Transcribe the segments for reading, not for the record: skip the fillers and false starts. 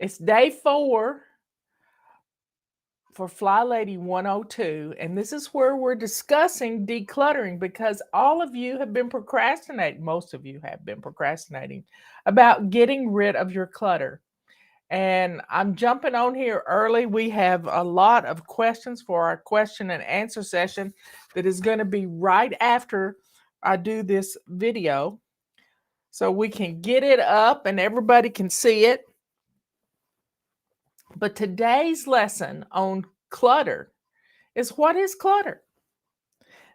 It's day 4 for FlyLady 102, and this is where we're discussing decluttering because all of you have been procrastinating. Most of you have been procrastinating about getting rid of your clutter. And I'm jumping on here early. We have a lot of questions for our question and answer session that is going to be right after I do this video so we can get it up and everybody can see it. But today's lesson on clutter is what is clutter?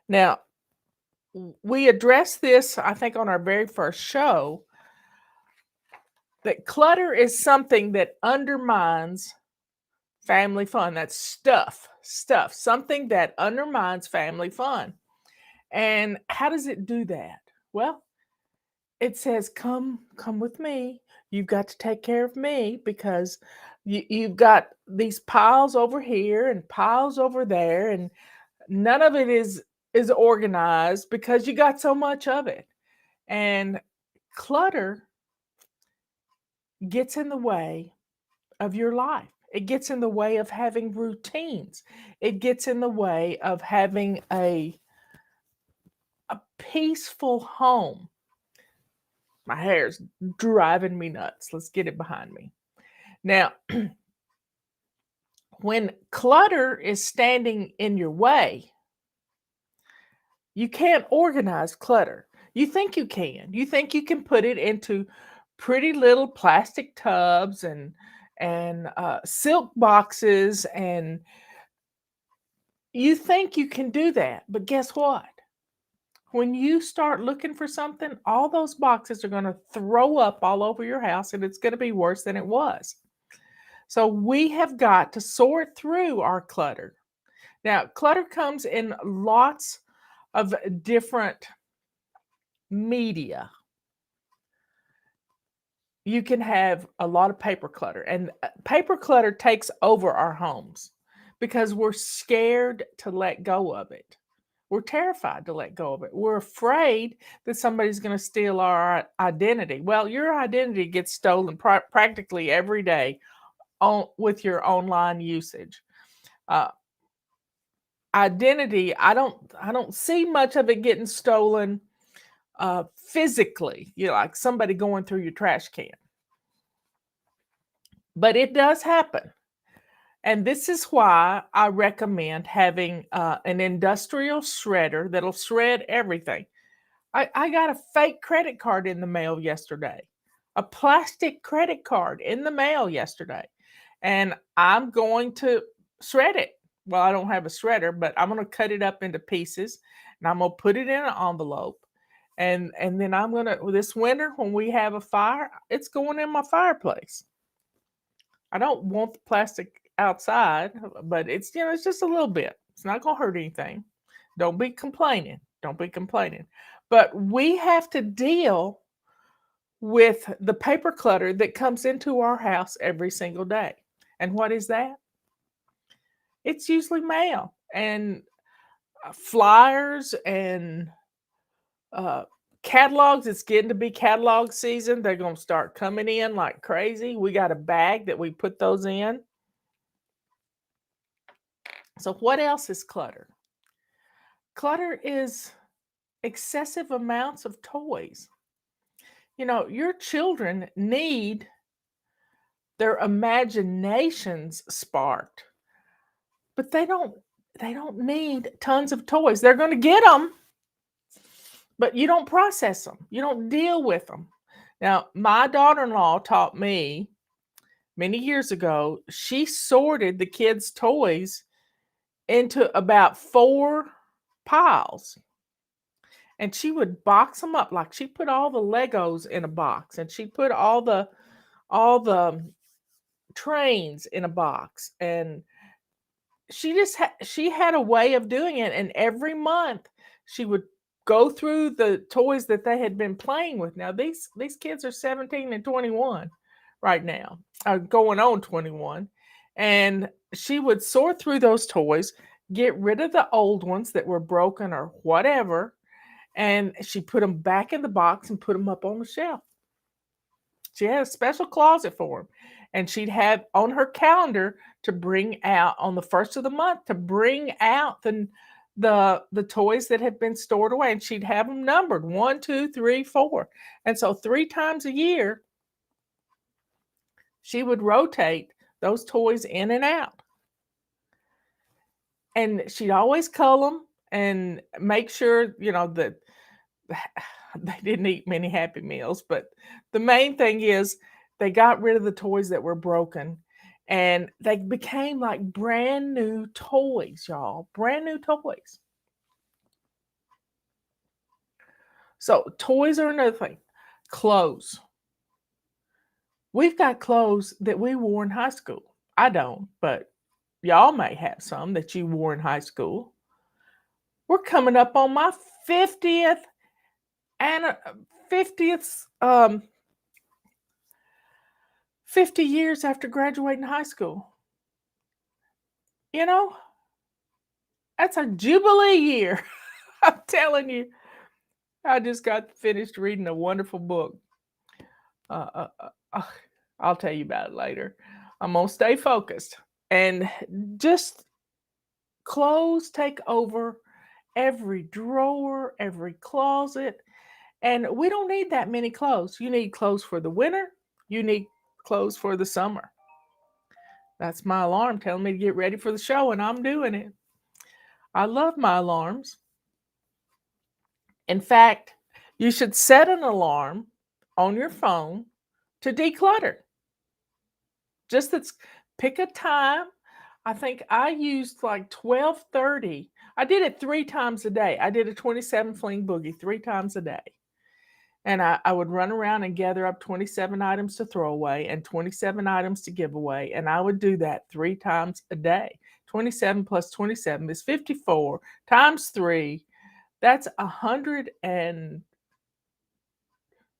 Now, we addressed this, I think, on our very first show that clutter is something that undermines family fun. That's stuff, something that undermines family fun. And how does it do that? Well, it says, come with me. You've got to take care of me because you've got these piles over here and piles over there, and none of it is organized because you got so much of it. And clutter gets in the way of your life. It gets in the way of having routines. It gets in the way of having a peaceful home. My hair's driving me nuts. Let's get it behind me. Now, when clutter is standing in your way, you can't organize clutter. You think you can. You think you can put it into pretty little plastic tubs and silk boxes, and you think you can do that. But guess what? When you start looking for something, all those boxes are going to throw up all over your house, and it's going to be worse than it was. So we have got to sort through our clutter. Now, clutter comes in lots of different media. You can have a lot of paper clutter, and paper clutter takes over our homes because we're scared to let go of it. We're terrified to let go of it. We're afraid that somebody's going to steal our identity. Well, your identity gets stolen practically every day with your online usage. Uh, Identity, I don't see much of it getting stolen physically. Like somebody going through your trash can, but it does happen. And this is why I recommend having an industrial shredder that'll shred everything. I got a fake credit card in the mail yesterday, a plastic credit card in the mail yesterday. And I'm going to shred it. Well, I don't have a shredder, but I'm going to cut it up into pieces and I'm going to put it in an envelope. And then I'm going to, this winter when we have a fire, it's going in my fireplace. I don't want the plastic outside, but it's just a little bit. It's not going to hurt anything. Don't be complaining. Don't be complaining. But we have to deal with the paper clutter that comes into our house every single day. And what is that? It's usually mail and flyers and catalogs. It's getting to be catalog season. They're going to start coming in like crazy. We got a bag that we put those in. So, what else is clutter? Clutter is excessive amounts of toys. Your children need their imaginations sparked, but they don't need tons of toys. They're going to get them, but you don't process them. You don't deal with them. Now, my daughter-in-law taught me many years ago, she sorted the kids' toys into about 4 piles. And she would box them up. Like she put all the Legos in a box, and she put all the trains in a box, and she had a way of doing it. And every month she would go through the toys that they had been playing with. Now these kids are 17 and 21 right now, going on 21, and she would sort through those toys, get rid of the old ones that were broken or whatever, and she put them back in the box and put them up on the shelf. She had a special closet for them. And she'd have on her calendar to bring out on the first of the month to bring out the toys that had been stored away. And she'd have them numbered 1, 2, 3, 4. And so 3 times a year, she would rotate those toys in and out. And she'd always cull them and make sure, that they didn't eat many Happy Meals, but the main thing is they got rid of the toys that were broken, and they became like brand new toys, y'all, brand new toys. So toys are another thing. Clothes. We've got clothes that we wore in high school. I don't, but y'all may have some that you wore in high school. We're coming up on my 50th and 50th 50 years after graduating high school. You know, that's a jubilee year. I'm telling you. I just got finished reading a wonderful book. Uh, uh, uh, uh, I'll tell you about it later. I'm gonna stay focused. And just clothes take over every drawer, every closet. And we don't need that many clothes. You need clothes for the winter, you need clothes for the summer. That's my alarm telling me to get ready for the show, and I'm doing it. I love my alarms. In fact, you should set an alarm on your phone to declutter. Just that's pick a time. I think I used like 12:30. I did it 3 times a day. I did a 27 fling boogie 3 times a day. And I would run around and gather up 27 items to throw away and 27 items to give away. And I would do that 3 times a day. 27 plus 27 is 54 times 3. That's 100 and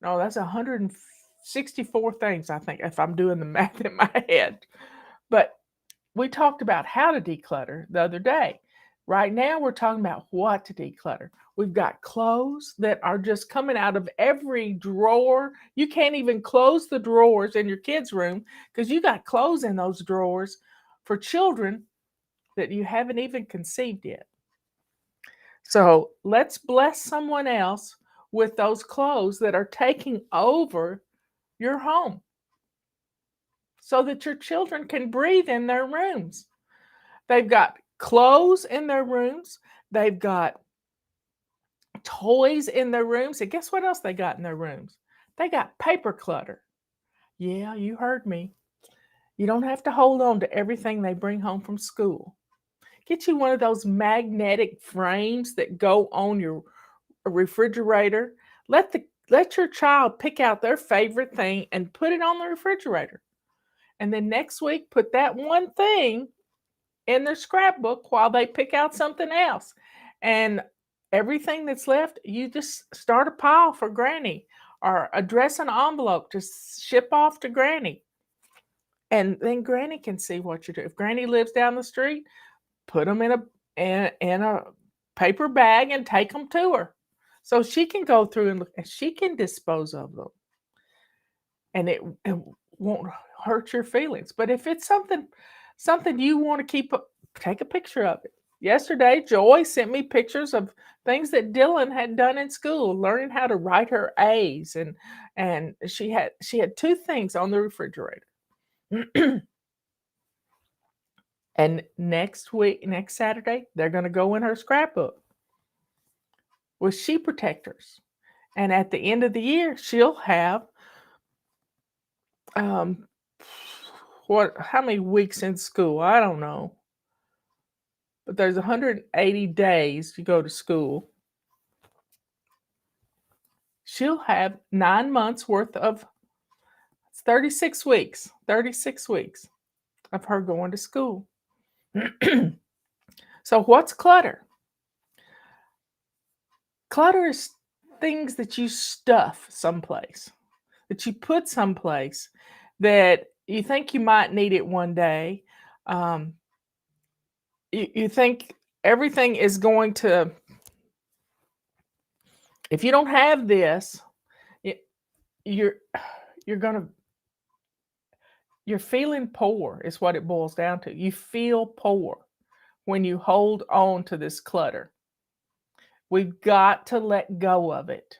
no, that's 164 things, I think, if I'm doing the math in my head. But we talked about how to declutter the other day. Right now, we're talking about what to declutter. We've got clothes that are just coming out of every drawer. You can't even close the drawers in your kids' room because you got clothes in those drawers for children that you haven't even conceived yet. So let's bless someone else with those clothes that are taking over your home so that your children can breathe in their rooms. They've got clothes in their rooms, they've got toys in their rooms, and guess what else they got in their rooms? They got paper clutter. Yeah, you heard me. You don't have to hold on to everything they bring home from school. Get you one of those magnetic frames that go on your refrigerator. Let your child pick out their favorite thing and put it on the refrigerator. And then next week, put that one thing in their scrapbook while they pick out something else. And everything that's left, you just start a pile for Granny or address an envelope to ship off to Granny. And then Granny can see what you do. If Granny lives down the street, put them in a paper bag and take them to her. So she can go through and look, and she can dispose of them. And it won't hurt your feelings. But if it's something you want to keep, take a picture of it. Yesterday, Joy sent me pictures of things that Dylan had done in school, learning how to write her A's, and she had 2 things on the refrigerator. And next Saturday, they're going to go in her scrapbook with sheet protectors. And at the end of the year, she'll have how many weeks in school? I don't know. But there's 180 days you go to school. She'll have 9 months worth of 36 weeks. 36 weeks of her going to school. So what's clutter? Clutter is things that you stuff someplace, that you put someplace that you think you might need it one day. You think everything is going to, if you don't have this, you're you're feeling poor is what it boils down to. You feel poor when you hold on to this clutter. We've got to let go of it.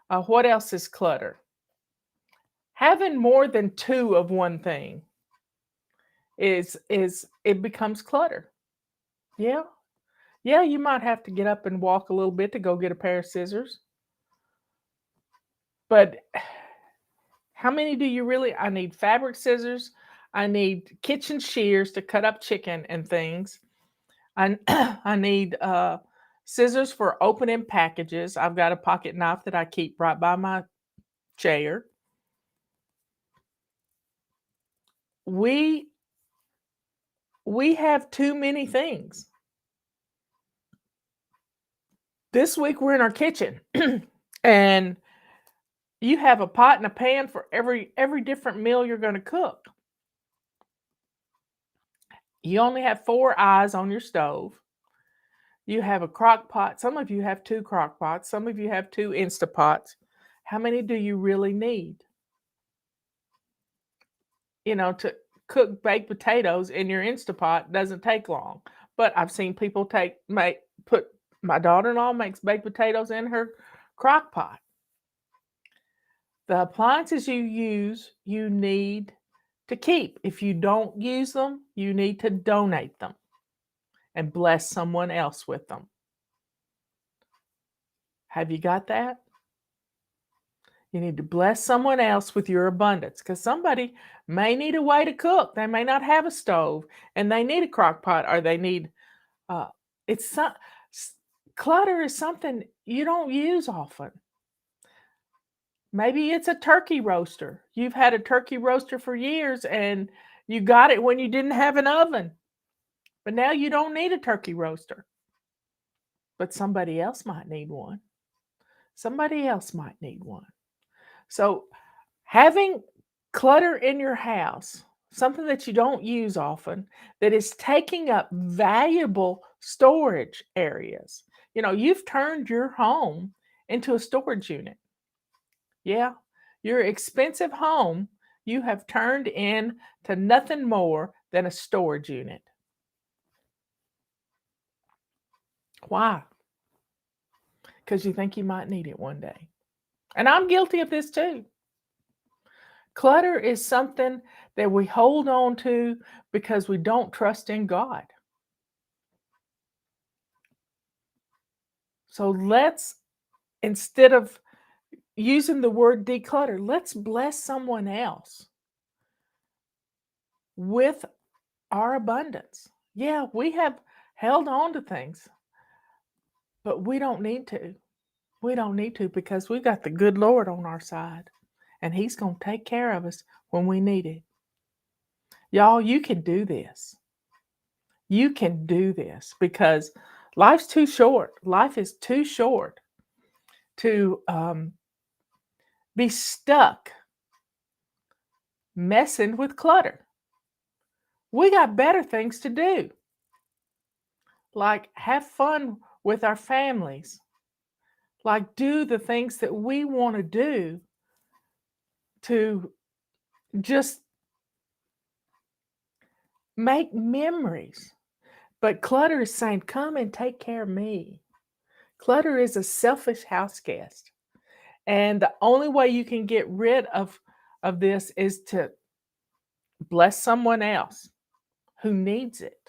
What else is clutter? Having more than two of one thing is it becomes clutter. Yeah. Yeah, you might have to get up and walk a little bit to go get a pair of scissors. But how many do you really? I need fabric scissors. I need kitchen shears to cut up chicken and things. I I need scissors for opening packages. I've got a pocket knife that I keep right by my chair. We we have too many things. This week we're in our kitchen, and you have a pot and a pan for every different meal you're going to cook. You only have 4 eyes on your stove. You have a crock pot. Some of you have 2 crock pots. Some of you have 2 Instapots. How many do you really need? To cook baked potatoes in your Instapot doesn't take long. But I've seen people put my daughter-in-law makes baked potatoes in her crock pot. The appliances you use, you need to keep. If you don't use them, you need to donate them and bless someone else with them. Have you got that? You need to bless someone else with your abundance because somebody may need a way to cook. They may not have a stove and they need a crock pot or they need, uh, it's some, clutter is something you don't use often. Maybe it's a turkey roaster. You've had a turkey roaster for years and you got it when you didn't have an oven, but now you don't need a turkey roaster. But somebody else might need one. Somebody else might need one. So, having clutter in your house, something that you don't use often, that is taking up valuable storage areas. You've turned your home into a storage unit. Yeah, your expensive home you have turned into nothing more than a storage unit. Why? Because you think you might need it one day. And I'm guilty of this too. Clutter is something that we hold on to because we don't trust in God. So instead of using the word declutter, let's bless someone else with our abundance. Yeah, we have held on to things, but we don't need to. We don't need to because we got the good Lord on our side and He's going to take care of us when we need it. Y'all, you can do this. You can do this because life's too short. Life is too short to be stuck messing with clutter. We got better things to do, like have fun with our families, like do the things that we want to do to just make memories. But clutter is saying, come and take care of me. Clutter is a selfish house guest. And the only way you can get rid of this is to bless someone else who needs it.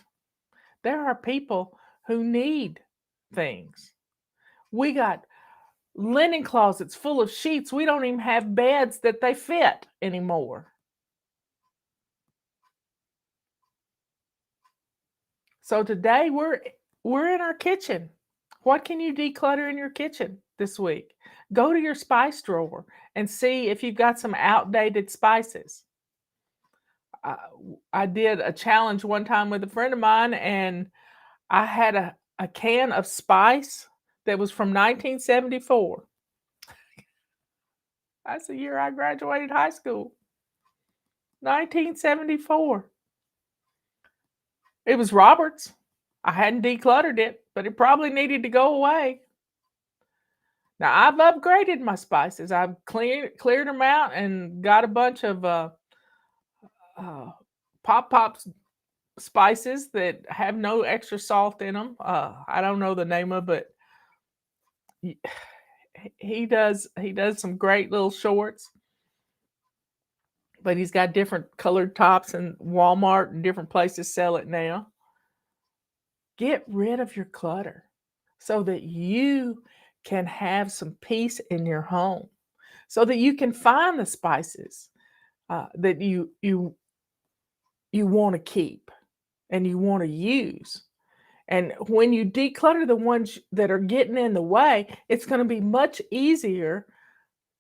There are people who need things. We got linen closets full of sheets. We don't even have beds that they fit anymore. So today we're in our kitchen. What can you declutter in your kitchen this week? Go to your spice drawer and see if you've got some outdated spices. I did a challenge one time with a friend of mine, and I had a can of spice that was from 1974. That's the year I graduated high school. 1974. It was Roberts. I hadn't decluttered it, but it probably needed to go away. Now I've upgraded my spices. I've cleared them out and got a bunch of uh, pop spices that have no extra salt in them. I don't know the name of, but y- he does some great little shorts. But he's got different colored tops, and Walmart and different places sell it now. Get rid of your clutter so that you can have some peace in your home, so that you can find the spices that you want to keep and you want to use. And when you declutter the ones that are getting in the way, it's going to be much easier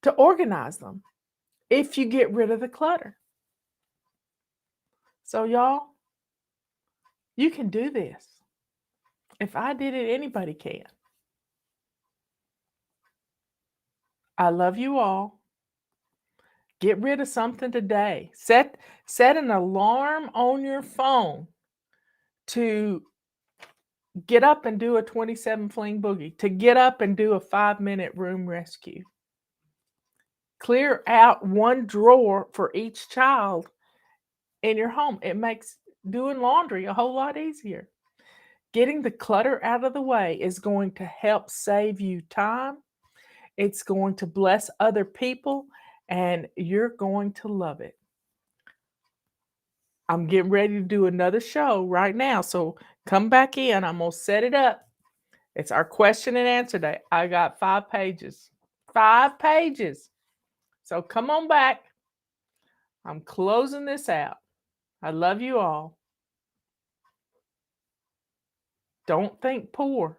to organize them if you get rid of the clutter. So, y'all, you can do this. If I did it, anybody can. I love you all. Get rid of something today. Set an alarm on your phone to get up and do a 27 fling boogie, to get up and do a 5-minute room rescue. Clear out one drawer for each child in your home. It makes doing laundry a whole lot easier. Getting the clutter out of the way is going to help save you time. It's going to bless other people, and you're going to love it. I'm getting ready to do another show right now, so come back in. I'm going to set it up. It's our question and answer day. I got 5 pages. 5 pages. So come on back. I'm closing this out. I love you all. Don't think poor.